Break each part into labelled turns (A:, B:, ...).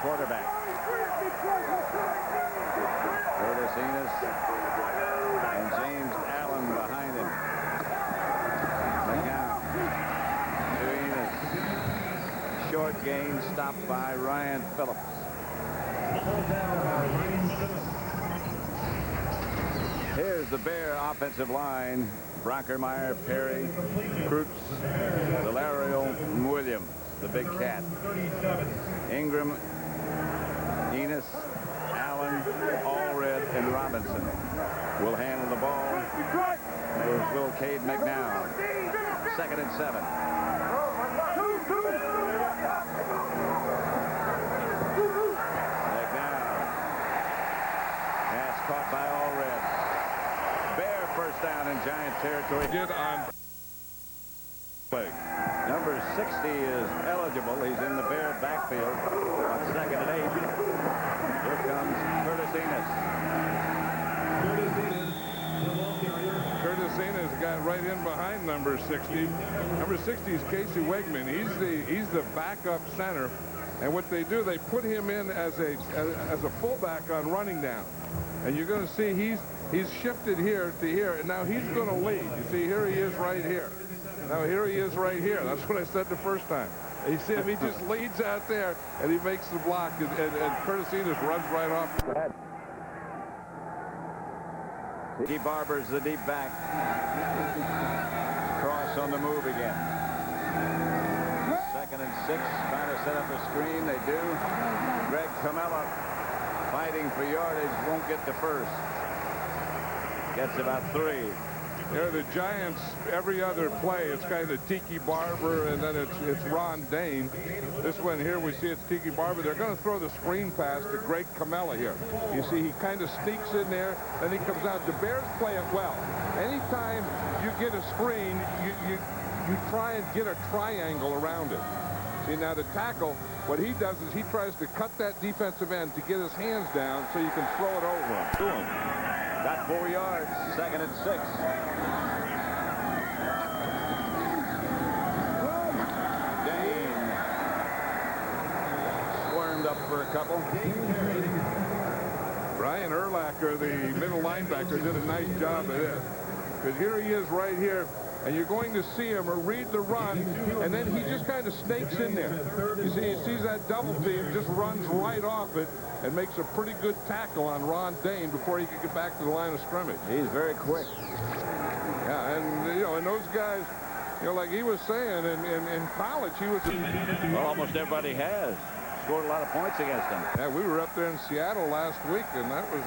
A: quarterback. Curtis Enos and James Allen behind him. McNown to Enos. Short gain stopped by Ryan Phillips. Here's the Bear offensive line. Brockermeyer, Perry, Krutz, Valerio, Williams, the big cat. Ingram, Enos, Allen, Allred, and Robinson will handle the ball. There's Will Cade McNown. 2nd and 7. McNown. Pass caught by Allred. Bear first down in Giant territory.
B: Get on play.
A: Number 60 is eligible. He's in the Bear backfield on 2nd and 8. Here comes Curtis Enos.
B: Curtis Enos got right in behind number 60. Number 60 is Casey Wegman. He's the backup center, and what they do, they put him in as a fullback on running down, and you're going to see he's shifted here to here, and now he's going to lead. You see, here he is right here. Now here he is right here. That's what I said the first time. You see him, he just leads out there, and he makes the block, and Curtis Enos runs right off.
A: Dee Barber's the deep back. Cross on the move again. 2nd and 6, trying to set up a screen. They do. Greg Camella fighting for yardage, won't get to first. Gets about 3.
B: The Giants, every other play, it's kind of Tiki Barber, and then it's Ron Dane. This one here, we see it's Tiki Barber. They're going to throw the screen pass to Greg Camella here. You see, he kind of sneaks in there, then he comes out. The Bears play it well. Anytime you get a screen, you try and get a triangle around it. See, now the tackle, what he does is he tries to cut that defensive end to get his hands down so you can throw it over him to him.
A: Got 4 yards, 2nd and 6. Dane squirmed up for a couple.
B: Brian Urlacher, the middle linebacker, did a nice job of this. Because here he is right here, and you're going to see him read the run, and then he just kind of snakes in there. You see, he sees that double team, just runs right off it, and makes a pretty good tackle on Ron Dane before he could get back to the line of scrimmage.
A: He's very quick.
B: Yeah, and and those guys, like he was saying, in college he was.
A: Well, almost everybody has scored a lot of points against them.
B: Yeah, we were up there in Seattle last week, and that was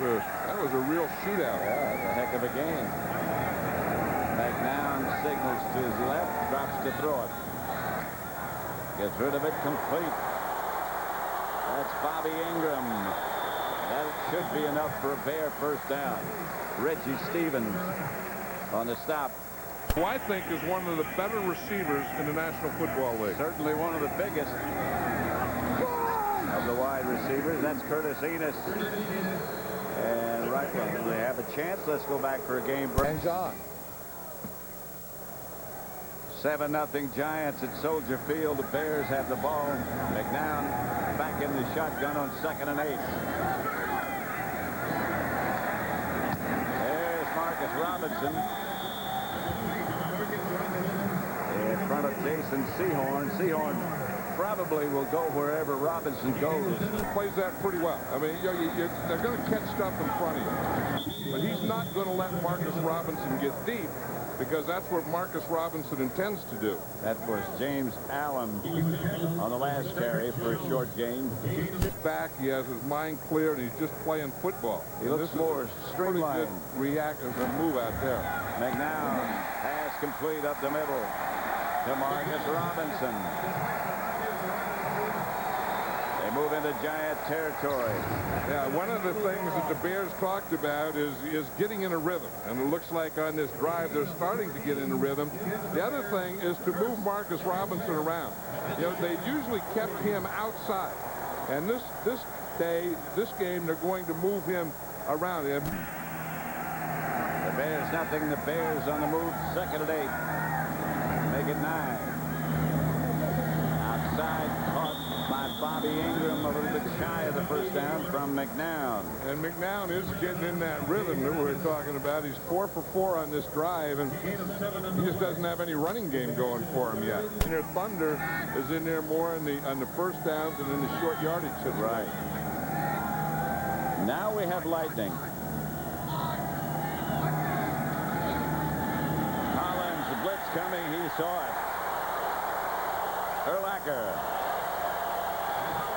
B: a real shootout.
A: Yeah, a heck of a game. McNown signals to his left, drops to throw it. Gets rid of it complete. That's Bobby Ingram. That should be enough for a Bear first down. Reggie Stevens on the stop.
B: Who I think is one of the better receivers in the National Football League.
A: Certainly one of the biggest of the wide receivers. That's Curtis Enos. And right when they have a chance, let's go back for a game break.
C: And John.
A: 7-0 Giants at Soldier Field. The Bears have the ball. McNown back in the shotgun on 2nd and 8. There's Marcus Robinson in front of Jason Sehorn. Sehorn probably will go wherever Robinson goes.
B: Plays that pretty well. I mean, they're going to catch stuff in front of you, but he's not going to let Marcus Robinson get deep, because that's what Marcus Robinson intends to do.
A: That was James Allen on the last carry for a short gain.
B: Back, he has his mind clear, and he's just playing football.
A: He looks more streamlined.
B: Pretty good move out there.
A: McNown, pass complete up the middle to Marcus Robinson. They move into Giant territory.
B: Yeah, one of the things that the Bears talked about is getting in a rhythm. And it looks like on this drive they're starting to get in a rhythm. The other thing is to move Marcus Robinson around. They usually kept him outside. And this game, they're going to move him around.
A: The Bears nothing. The Bears on the move. 2nd and 8. Make it 9. Outside, caught by Bobby Ingram, a little bit shy first down from McNown.
B: And McNown is getting in that rhythm that we were talking about. He's 4 for 4 on this drive, and he just doesn't have any running game going for him yet. And their Thunder is in there more on the first downs and in the short yardage situation.
A: Right. Now we have Lightning. Collins, the blitz coming. He saw it. Urlacher.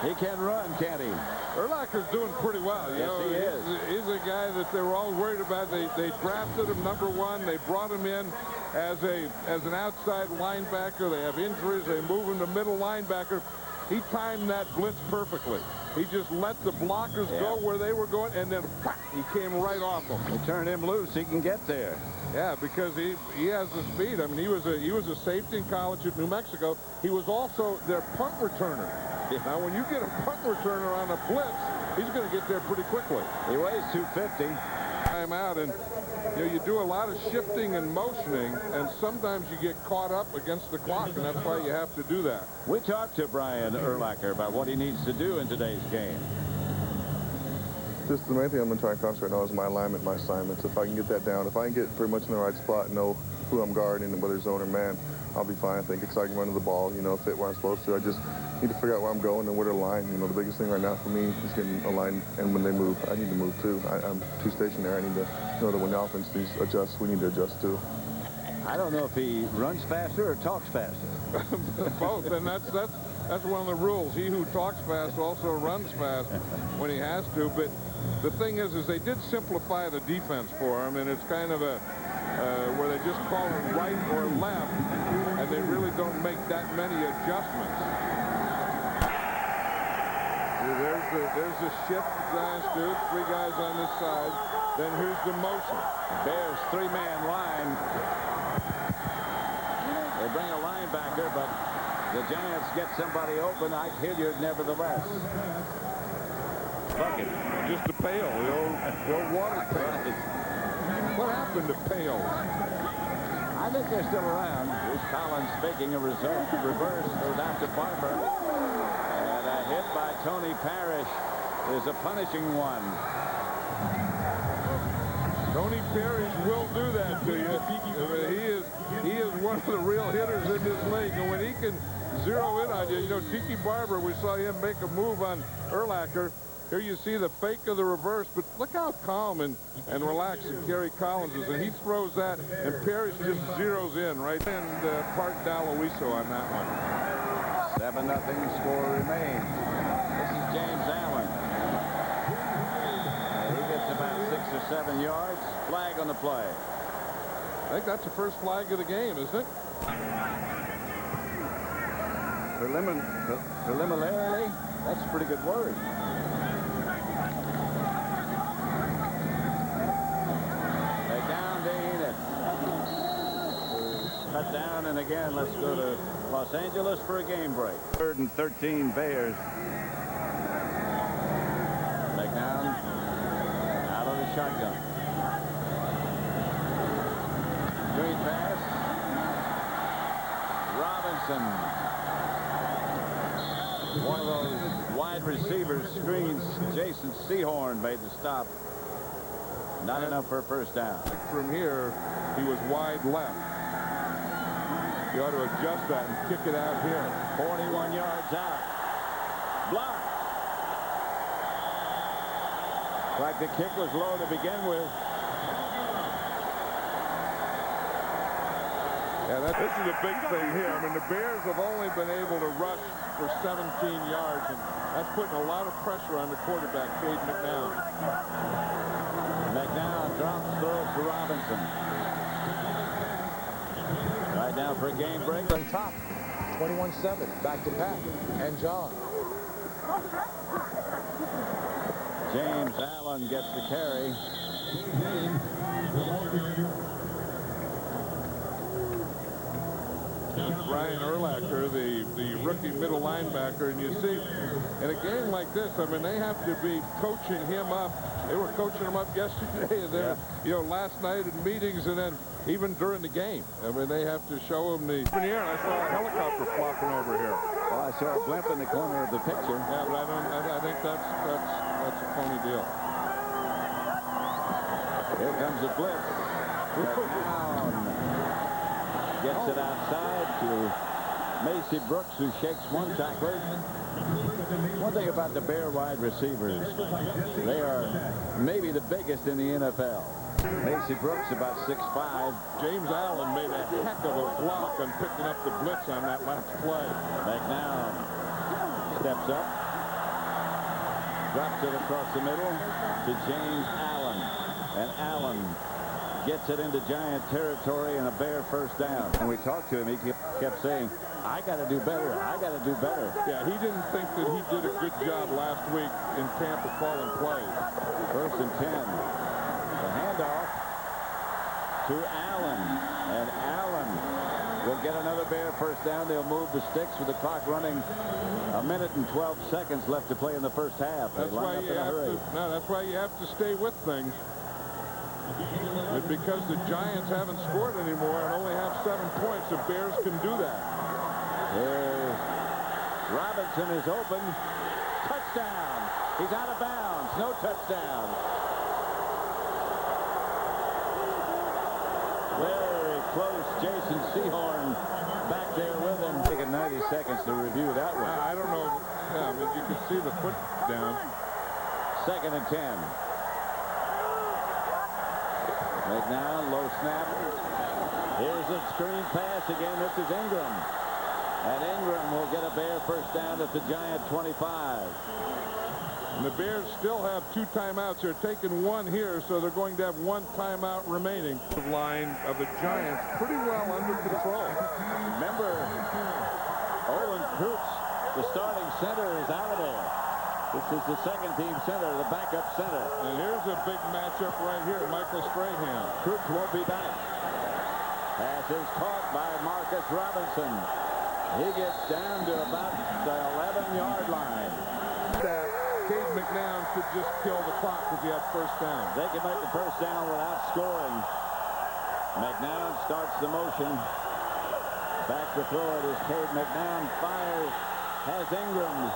A: He can run, can't he?
B: Urlacher's doing pretty well.
A: Yes, he is.
B: He's a guy that they were all worried about. They drafted him #1. They brought him in as an outside linebacker. They have injuries. They move him to middle linebacker. He timed that blitz perfectly. He just let the blockers go where they were going, and then he came right off them.
A: They turned him loose. He can get there.
B: Yeah, because he has the speed. I mean, he was a safety in college at New Mexico. He was also their punt returner. Now, when you get a punt returner on a blitz, he's going to get there pretty quickly.
A: He weighs 250.
B: Time out, and you do a lot of shifting and motioning, and sometimes you get caught up against the clock, and that's why you have to do that.
A: We talked to Brian Urlacher about what he needs to do in today's game.
C: Just the main thing I'm going to try and concentrate on is my alignment, my assignments. If I can get that down, if I can get pretty much in the right spot and know who I'm guarding and whether zone or man, I'll be fine. I think because I can run to the ball, fit where I'm supposed to. I just need to figure out where I'm going and where to align. The biggest thing right now for me is getting aligned, and when they move, I need to move too. I'm too stationary. I need to know that when the offense needs to adjust, we need to adjust too.
A: I don't know if he runs faster or talks faster.
B: Both, and that's one of the rules. He who talks fast also runs fast when he has to. But the thing is they did simplify the defense for him, and it's kind of a where they just call it right or left, and they really don't make that many adjustments. There's the shift Giants do. 3 guys on this side. Then here's the motion.
A: Bears 3-man line. They bring a linebacker, but the Giants get somebody open. Ike Hilliard nevertheless.
B: Bucket. Just a pail. The old water pail. What happened to pails?
A: I think they're still around. Here's Collins faking a reverse. Goes out to Barber. And a hit by Tony Parrish is a punishing one.
B: Tony Parrish will do that to you. He is one of the real hitters in this league. And when he can zero in on you, Tiki Barber, we saw him make a move on Urlacher. Here you see the fake of the reverse, but look how calm and relaxed Gary Collins is. And he throws that, and Parrish just zeroes in right and Part Daloiso on that one.
A: 7-0 score remains. This is James Allen. He gets about 6 or 7 yards. Flag on the play.
B: I think that's the first flag of the game, isn't it?
A: Preliminarily, that's a pretty good word. Cut down, and again, let's go to Los Angeles for a game break. 3rd and 13 Bears. McNown out of the shotgun. Screen pass. Robinson. One of those wide receivers screens. Jason Sehorn made the stop. Not enough for a first down.
B: From here, he was wide left. You ought to adjust that and kick it out here.
A: 41 yards out. Block. Like the kick was low to begin with.
B: Yeah, this is a big thing here. I mean, the Bears have only been able to rush for 17 yards, and that's putting a lot of pressure on the quarterback, Cade McNown.
A: McNown drops, throws to Robinson. Right now for a game break.
D: On top, 21-7, back to Pat and John.
A: James Allen gets the carry.
B: Brian Urlacher, the rookie middle linebacker, and you see, in a game like this, I mean, they have to be coaching him up. They were coaching him up yesterday, and then, last night in meetings, and then even during the game. I mean, they have to show him the. I saw a helicopter flopping over here.
A: Well, I saw a blimp in the corner of the picture.
B: Yeah, but I think that's a phony deal.
A: Here comes the blitz. Down. Gets it outside to Macy Brooks, who shakes one tackler. One thing about the Bear wide receivers, they are maybe the biggest in the NFL. Macy Brooks about 6'5".
B: James Allen made a heck of a block on picking up the blitz on that last play.
A: McNown steps up, drops it across the middle to James Allen, and Allen gets it into Giant territory and a Bear first down. When we talked to him, he kept saying, I got to do better. I got to do better.
B: Yeah, he didn't think that he did a good job last week in Tampa calling plays.
A: 1st and 10. The handoff to Allen, and Allen will get another Bear first down. They'll move the sticks with the clock running. 1 minute and 12 seconds left to play in the first half.
B: That's why you have to stay with things. It's because the Giants haven't scored anymore and only have 7 points. The Bears can do that.
A: Here's Robinson is open. Touchdown. He's out of bounds. No touchdown. Very close. Jason Sehorn back there with him. Taking 90 seconds to review that one.
B: I don't know. Yeah, I mean, you can see the foot down.
A: 2nd and 10. McNown, low snap. Here's a screen pass again. This is Ingram. And Ingram will get a Bear first down at the Giant 25.
B: And the Bears still have 2 timeouts. They're taking 1 here, so they're going to have 1 timeout remaining. The line of the Giants pretty well under control.
A: Remember, Olin Kurtz, the starting center, is out of there. This is the second-team center, the backup center.
B: And here's a big matchup right here, Michael Strahan.
A: Kurtz won't be back. Pass is caught by Marcus Robinson. He gets down to about the 11-yard line.
B: Cade McNown could just kill the clock if he had first down.
A: They can make the first down without scoring. McNown starts the motion. Back to throw it is Cade McNown. Fires. Has Ingram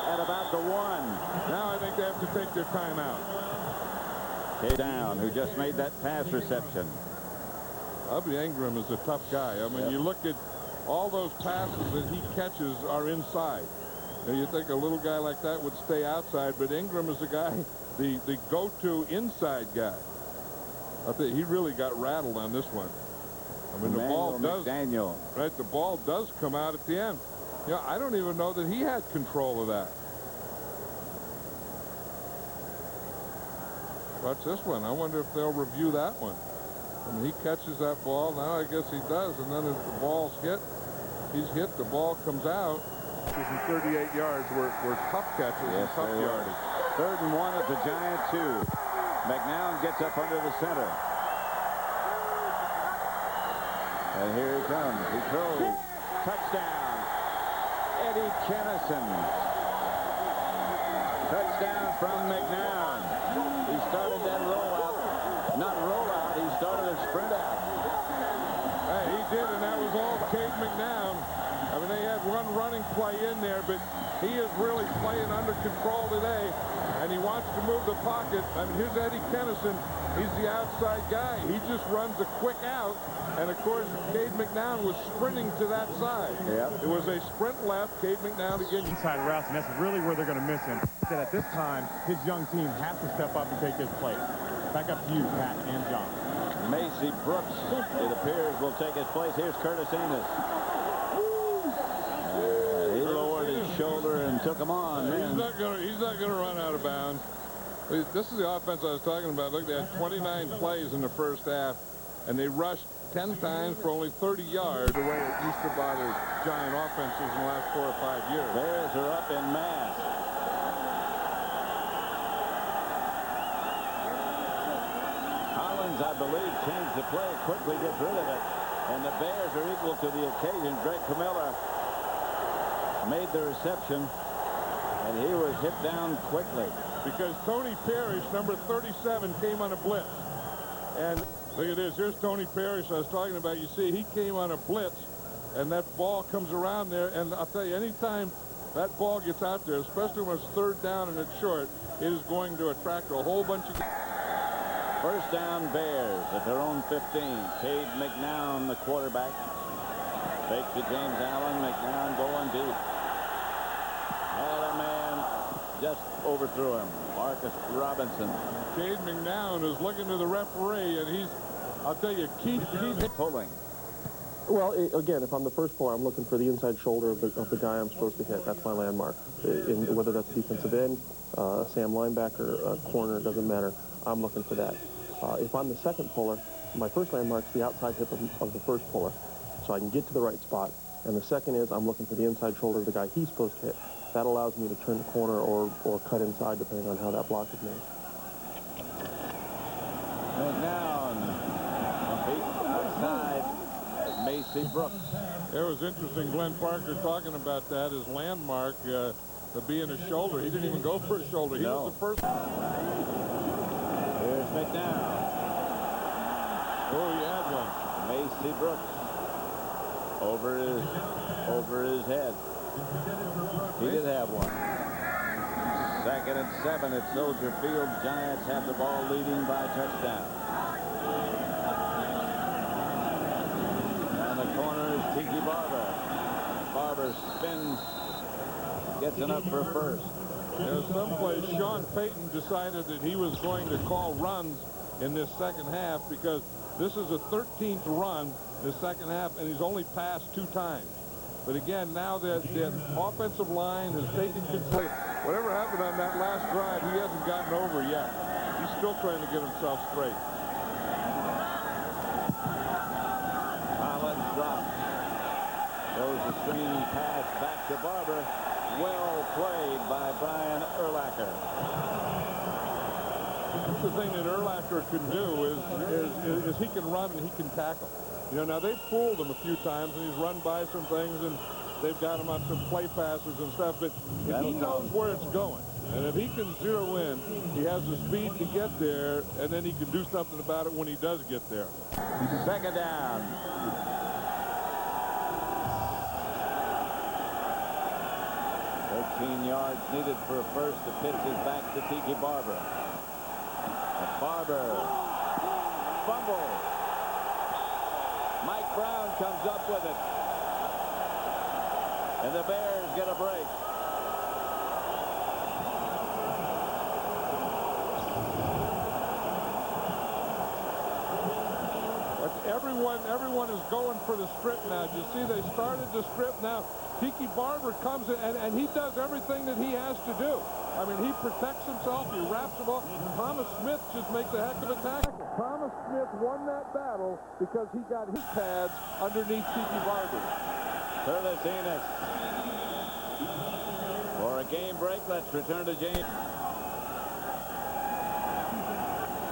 A: at about the 1.
B: Now I think they have to take their timeout.
A: Cade down, who just made that pass reception.
B: Bobby Ingram is a tough guy. I mean, you look at all those passes that he catches are inside. You think a little guy like that would stay outside, but Ingram is a guy, the go-to inside guy. I think he really got rattled on this one. I mean, the ball does, right? The ball does come out at the end. Yeah, I don't even know that he had control of that. Watch this one. I wonder if they'll review that one. I mean, he catches that ball. Now I guess he does, and then as the ball's hit, he's hit. The ball comes out. And 38 yards were tough catches and tough yardage.
A: 3rd and 1 at the Giant 2. McNown gets up under the center. And here he comes. He throws. Touchdown. Eddie Kennison. Touchdown from McNown. He started that rollout. Not rollout. He started a sprint out.
B: Hey, he did, and that was all Cade McNown. I mean, they had one running play in there, but he is really playing under control today, and he wants to move the pocket. I mean, here's Eddie Kennison. He's the outside guy. He just runs a quick out, and, of course, Cade McNown was sprinting to that side.
A: Yep.
B: It was a sprint left. Cade McNown again.
E: Inside routes, and that's really where they're going to miss him. That at this time, his young team has to step up and take his place. Back up to you, Pat and John.
A: Macy Brooks, it appears, will take his place. Here's Curtis Enos. He lowered his shoulder and took him on.
B: He's not gonna run out of bounds. This is the offense I was talking about. Look, they had 29 plays in the first half, and they rushed 10 times for only 30 yards. The way it used to bother Giant offenses in the last 4 or 5 years.
A: Bears are up in mass. Hollins, I believe, changed the play, quickly gets rid of it, and the Bears are equal to the occasion. Greg Camilla made the reception, and he was hit down quickly.
B: Because Tony Parrish, number 37, came on a blitz. And look at this. Here's Tony Parrish I was talking about. You see, he came on a blitz, and that ball comes around there, and I'll tell you, anytime that ball gets out there, especially when it's third down and it's short, it is going to attract a whole bunch of...
A: First down, Bears at their own 15. Cade McNown, the quarterback. Fake to James Allen. McNown going deep. And a man just overthrew him. Marcus Robinson.
B: Cade McNown is looking to the referee, and he's, I'll tell you, Keith
A: pulling.
F: Well, again, if I'm the first puller, I'm looking for the inside shoulder of the guy I'm supposed to hit. That's my landmark. Whether that's defensive end, Sam linebacker, corner, it doesn't matter. I'm looking for that. If I'm the second puller, my first landmark's the outside hip of the first puller, so I can get to the right spot. And the second is I'm looking for the inside shoulder of the guy he's supposed to hit. That allows me to turn the corner or cut inside, depending on how that block is made.
A: McNown outside Macy Brooks.
B: It was interesting, Glenn Parker talking about that, his landmark to being a shoulder. He didn't even go for a shoulder. He was the first.
A: Here's McNown.
B: Oh, he had one.
A: Macy Brooks over his head. He did have one. 2nd and 7 at Soldier Field. Giants have the ball, leading by touchdown. Down the corner is Tiki Barber. Barber spins, gets enough for first.
B: Someplace Sean Payton decided that he was going to call runs in this second half because this is a 13th run in the second half, and he's only passed 2 times. But again, now that the offensive line has taken control. Whatever happened on that last drive, he hasn't gotten over yet. He's still trying to get himself straight.
A: Collins drops. Throws the screen pass back to Barber. Well played by Brian Urlacher.
B: That's the thing that Urlacher can do is he can run and he can tackle. You know, now they've fooled him a few times, and he's run by some things, and they've got him on some play passes and stuff, but if he knows where it's going, and if he can zero in, he has the speed to get there, and then he can do something about it when he does get there.
A: 2nd down. 13 yards needed for a first. The pitch is back to Tiki Barber. Barber. Fumble. Mike Brown comes up with it. And the Bears get a break.
B: Everyone is going for the strip now. You see, they started the strip now. Tiki Barber comes in, and he does everything that he has to do. I mean, he protects himself. He wraps the ball. Thomas Smith just makes a heck of a tackle. Thomas Smith won that battle because he got his pads underneath Tiki Barber.
A: Curtis Enos. For a game break, let's return to James.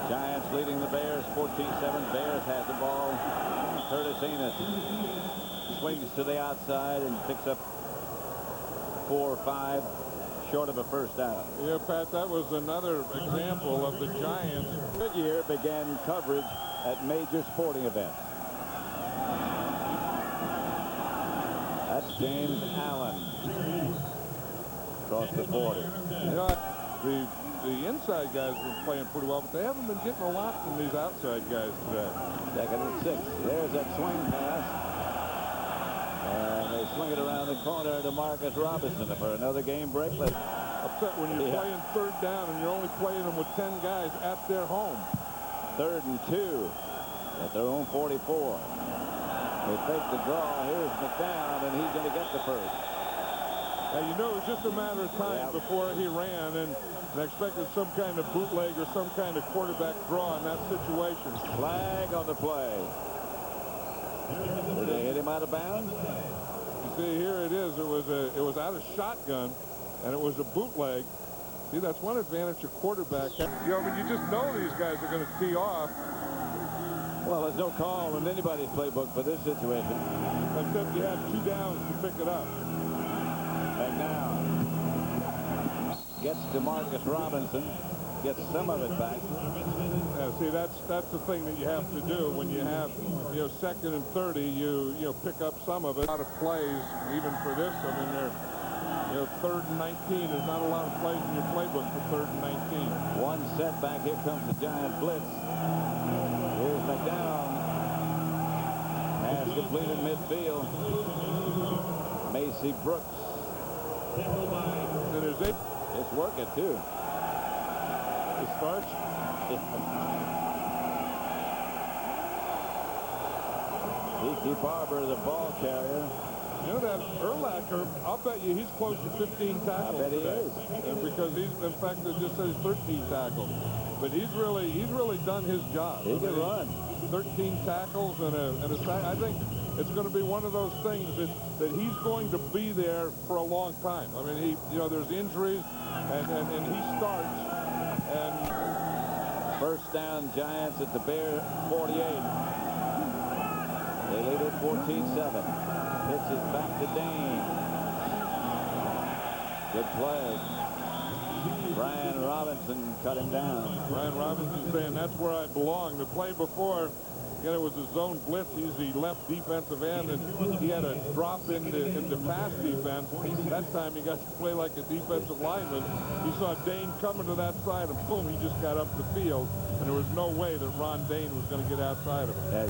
A: Giants leading the Bears 14-7. Bears has the ball. Curtis Enos swings to the outside and picks up 4 or 5 short of a first down.
B: Yeah, Pat, that was another example of the Giants.
A: Goodyear began coverage at major sporting events. That's James Allen across the 40.
B: You know, the inside guys have been playing pretty well, but they haven't been getting a lot from these outside guys today.
A: 2nd and 6. There's that swing pass. And they swing it around the corner to Marcus Robinson for another game break.
B: Upset when you're playing 3rd down and you're only playing them with 10 guys at their home.
A: 3rd and 2 at their own 44. They fake the draw. Here's McDowell, and he's going to get the first.
B: Now, you know, it was just a matter of time before he ran, and expected some kind of bootleg or some kind of quarterback draw in that situation.
A: Flag on the play. Did they hit him out of bounds?
B: You see, here it is. It was out of shotgun, and it was a bootleg. See, that's one advantage a quarterback has. You know, I mean, you just know these guys are going to tee off.
A: Well, there's no call in anybody's playbook for this situation.
B: Except you have 2 downs to pick it up.
A: McNown gets to Marcus Robinson. get some of it back.
B: Yeah, see, that's the thing that you have to do when you have, you know, 2nd and 30. You pick up some of it. A lot of plays, even for this. I mean, they're, you know, 3rd and 19. There's not a lot of plays in your playbook for 3rd and 19.
A: One setback. Here comes the Giant blitz. Here's McDowell. Pass completed midfield. Macy Brooks.
B: And there's it.
A: It's working too.
B: The starch.
A: Tiki Barber, the ball carrier.
B: You know that Urlacher, I'll bet you he's close to 15 tackles.
A: I bet he
B: today.
A: is.
B: And because he's, in fact, it just says 13 tackles. But he's really done his job.
A: He can run.
B: 13 tackles and a sack. I think it's going to be one of those things that he's going to be there for a long time. I mean, there's injuries, and he starts. And
A: first down, Giants at the Bear 48. They lead it 14-7. Pitch is back to Dane. Good play. Brian Robinson cut him down.
B: Brian Robinson saying that's where I belong. The play before, it was a zone blitz. He's the left defensive end, and he had a drop into pass defense. That time he got to play like a defensive lineman. He saw Dane coming to that side, and boom, he just got up the field, and there was no way that Ron Dane was going to get outside of him.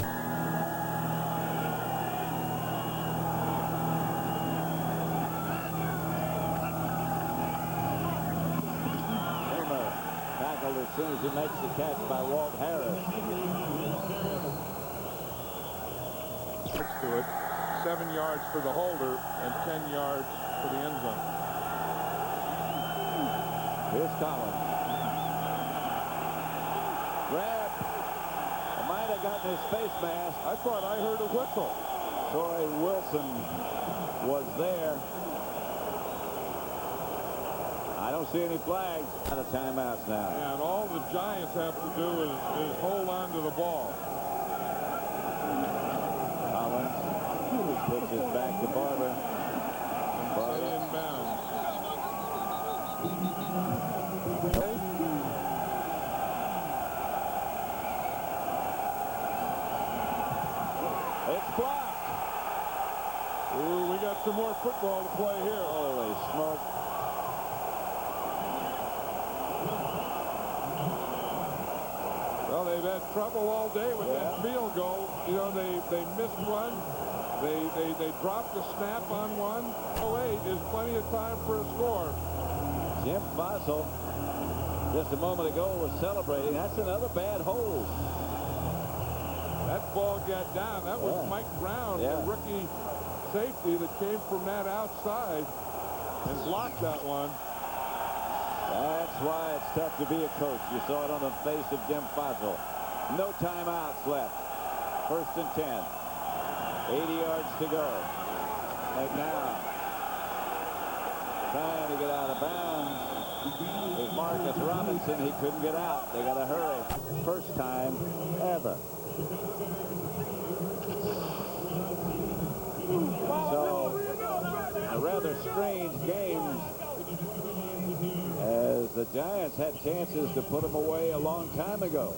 A: As soon as he makes the catch by Walt Harris.
B: To it, 7 yards for the holder and 10 yards for the end zone.
A: Here's Collins. Grab. Might have gotten his face mask.
B: I thought I heard a whistle.
A: Troy Wilson was there. I don't see any flags. Out of timeouts now.
B: And all the Giants have to do is hold on to the ball.
A: Collins pitches back to Barber. Barber
B: inbounds.
A: Okay. It's blocked.
B: Ooh, we got some more football to play here.
A: Holy smoke.
B: Well, they've had trouble all day with that field goal. You know, they missed one. They dropped the snap on one. 08 is plenty of time for a score.
A: Jim Fossil, just a moment ago, was celebrating. That's another bad hold.
B: That ball got down. That was Mike Brown, the rookie safety that came from that outside and blocked that one.
A: That's why it's tough to be a coach. You saw it on the face of Jim Fossil. No timeouts left. 1st and 10. 80 yards to go. McNown trying to get out of bounds. With Marcus Robinson, he couldn't get out. They got to hurry. First time ever. So a rather strange game, as the Giants had chances to put them away a long time ago.